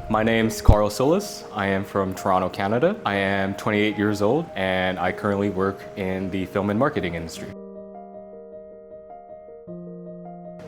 My name's Carl Solis. I am from Toronto, Canada. I am 28 years old and I currently work in the film and marketing industry.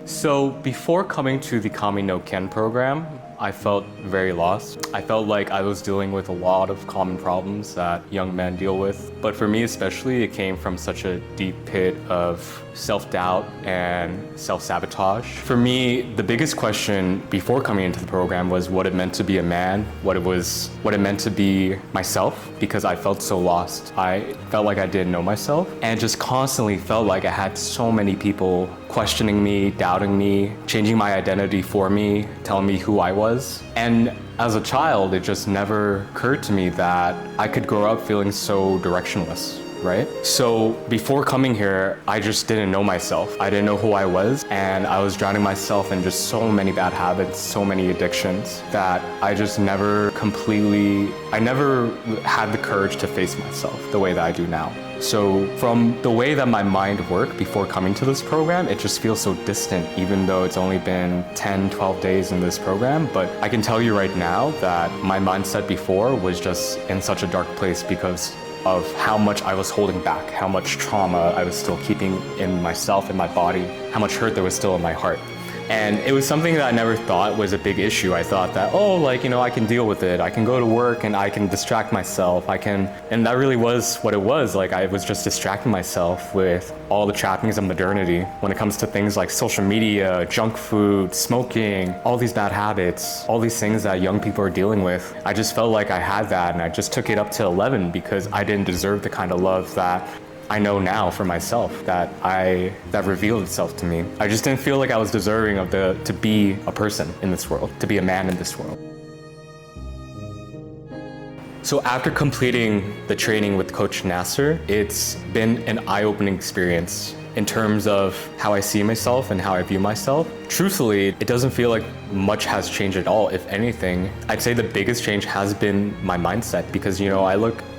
So before coming to the Kami no Ken program, I felt very lost. I felt like I was dealing with a lot of common problems that young men deal with. But for me especially, it came from such a deep pit of self-doubt and self-sabotage. For me, the biggest question before coming into the program was what it meant to be a man, what it meant to be myself, because I felt so lost. I felt like I didn't know myself and just constantly felt like I had so many people questioning me, doubting me, changing my identity for me, telling me who I was. And as a child, it just never occurred to me that I could grow up feeling so directionless, right? So before coming here, I just didn't know myself. I didn't know who I was, and I was drowning myself in just so many bad habits, so many addictions that I just never had the courage to face myself the way that I do now. So from the way that my mind worked before coming to this program, it just feels so distant, even though it's only been 10, 12 days in this program. But I can tell you right now that my mindset before was just in such a dark place because of how much I was holding back, how much trauma I was still keeping in myself, in my body, how much hurt there was still in my heart. And it was something that I never thought was a big issue. I thought that, I can deal with it. I can go to work and I can distract myself. And that really was what it was. Like I was just distracting myself with all the trappings of modernity when it comes to things like social media, junk food, smoking, all these bad habits, all these things that young people are dealing with. I just felt like I had that and I just took it up to 11 because I didn't deserve the kind of love that I know now for myself that revealed itself to me. I just didn't feel like I was deserving to be a person in this world, to be a man in this world. So after completing the training with Coach Nasser, it's been an eye-opening experience in terms of how I see myself and how I view myself. Truthfully, it doesn't feel like much has changed at all. If anything, I'd say the biggest change has been my mindset because,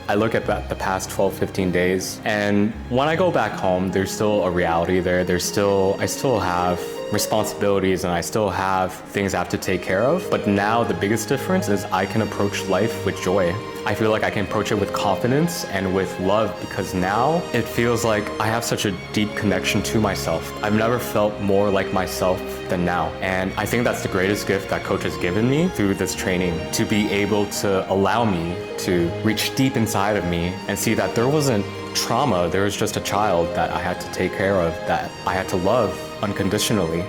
I look at the past 12, 15 days, and when I go back home, there's still a reality there. I still have responsibilities and I still have things I have to take care of. But now the biggest difference is I can approach life with joy. I feel like I can approach it with confidence and with love because now it feels like I have such a deep connection to myself. I've never felt more like myself than now. And I think that's the greatest gift that Coach has given me through this training, to be able to allow me to reach deep inside of me and see that there wasn't trauma, there was just a child that I had to take care of, that I had to love unconditionally.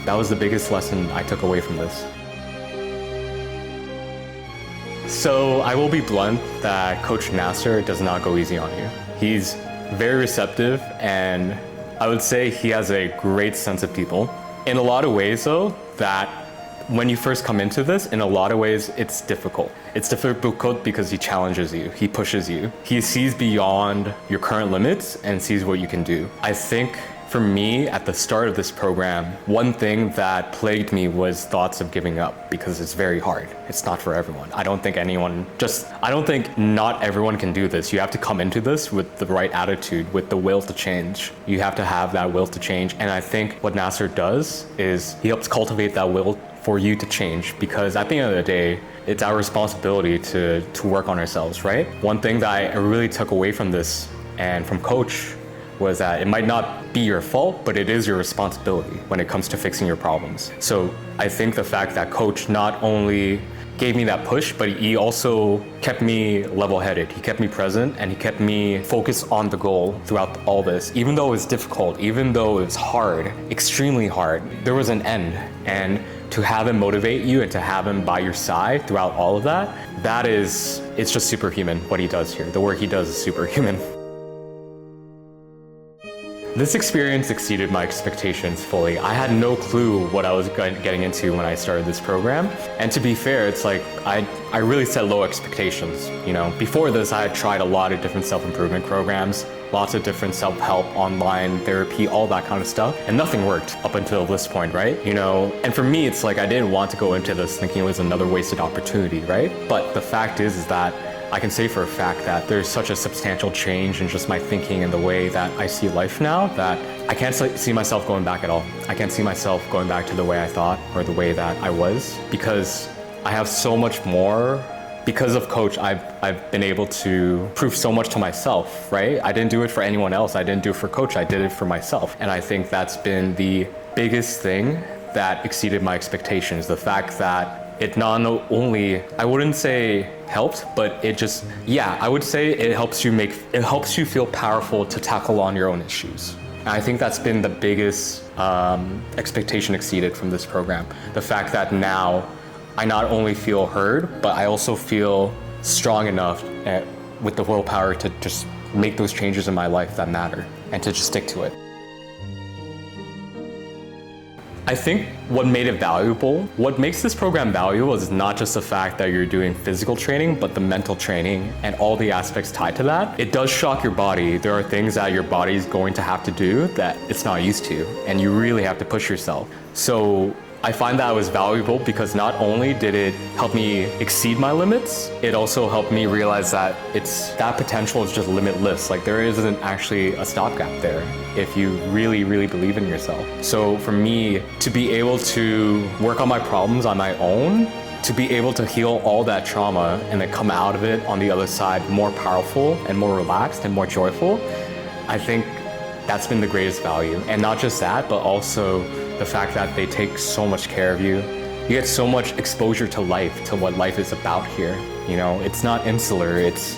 That was the biggest lesson I took away from this. So I will be blunt that Coach Nasser does not go easy on you. He's very receptive and I would say he has a great sense of people. In a lot of ways though, that when you first come into this, in a lot of ways, it's difficult. It's difficult because he challenges you, he pushes you. He sees beyond your current limits and sees what you can do. I think for me, at the start of this program, one thing that plagued me was thoughts of giving up because it's very hard. It's not for everyone. I don't think not everyone can do this. You have to come into this with the right attitude, with the will to change. You have to have that will to change. And I think what Nasser does is he helps cultivate that will for you to change, because at the end of the day, it's our responsibility to work on ourselves, right? One thing that I really took away from this and from Coach was that it might not be your fault, but it is your responsibility when it comes to fixing your problems. So I think the fact that Coach not only gave me that push, but he also kept me level-headed. He kept me present and he kept me focused on the goal throughout all this. Even though it was difficult, even though it was hard, extremely hard, there was an end. And to have him motivate you and to have him by your side throughout all of that, it's just superhuman what he does here. The work he does is superhuman. This experience exceeded my expectations fully. I had no clue what I was getting into when I started this program. And to be fair, it's like I really set low expectations. Before this, I had tried a lot of different self-improvement programs, lots of different self-help, online therapy, all that kind of stuff, and nothing worked up until this point, right? And for me, it's like I didn't want to go into this thinking it was another wasted opportunity, right? But the fact is that I can say for a fact that there's such a substantial change in just my thinking and the way that I see life now that I can't see myself going back at all. I can't see myself going back to the way I thought or the way that I was, because I have so much more. Because of Coach, I've been able to prove so much to myself, right? I didn't do it for anyone else. I didn't do it for Coach. I did it for myself. And I think that's been the biggest thing that exceeded my expectations. The fact that it not only, I wouldn't say helped, but it just, yeah, I would say it helps you feel powerful to tackle on your own issues. And I think that's been the biggest expectation exceeded from this program. The fact that now I not only feel heard, but I also feel strong enough with the willpower to just make those changes in my life that matter and to just stick to it. I think what made it valuable, what makes this program valuable is not just the fact that you're doing physical training, but the mental training and all the aspects tied to that. It does shock your body. There are things that your body is going to have to do that it's not used to, and you really have to push yourself. So I find that was valuable because not only did it help me exceed my limits, it also helped me realize that that potential is just limitless. Like there isn't actually a stopgap there if you really, really believe in yourself. So for me, to be able to work on my problems on my own, to be able to heal all that trauma and then come out of it on the other side more powerful and more relaxed and more joyful, I think that's been the greatest value. And not just that, but also the fact that they take so much care of you. You get so much exposure to life, to what life is about here. You know, it's not insular, it's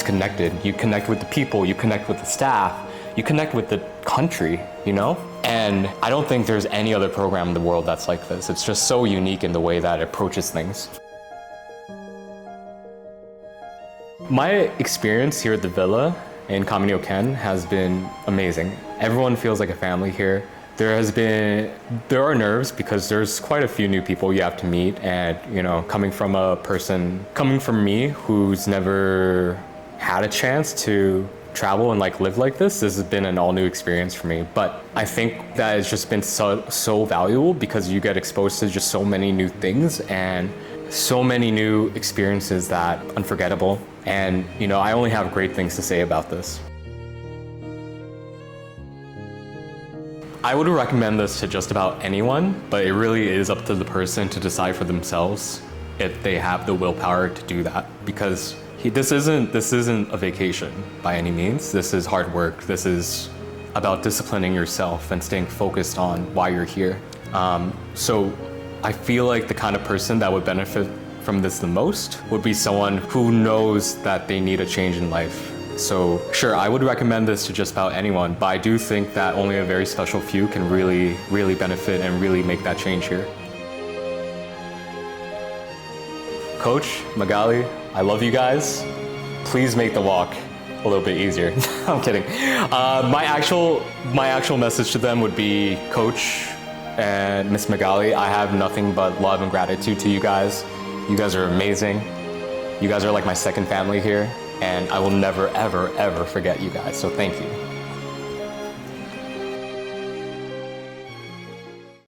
connected. You connect with the people, you connect with the staff, you connect with the country, you know? And I don't think there's any other program in the world that's like this. It's just so unique in the way that it approaches things. My experience here at the Villa in Kaminyoken has been amazing. Everyone feels like a family here. There are nerves because there's quite a few new people you have to meet, and you know, coming from me who's never had a chance to travel and like live like this has been an all new experience for me. But I think that it's just been so valuable because you get exposed to just so many new things and so many new experiences that unforgettable. And you know, I only have great things to say about this. I would recommend this to just about anyone, but it really is up to the person to decide for themselves if they have the willpower to do that. Because this isn't a vacation by any means. This is hard work. This is about disciplining yourself and staying focused on why you're here. So I feel like the kind of person that would benefit from this the most would be someone who knows that they need a change in life. So sure, I would recommend this to just about anyone, but I do think that only a very special few can really, really benefit and really make that change here. Coach, Magali, I love you guys. Please make the walk a little bit easier. I'm kidding. My actual message to them would be, Coach and Miss Magali, I have nothing but love and gratitude to you guys. You guys are amazing. You guys are like my second family here. And I will never, ever, ever forget you guys, so thank you.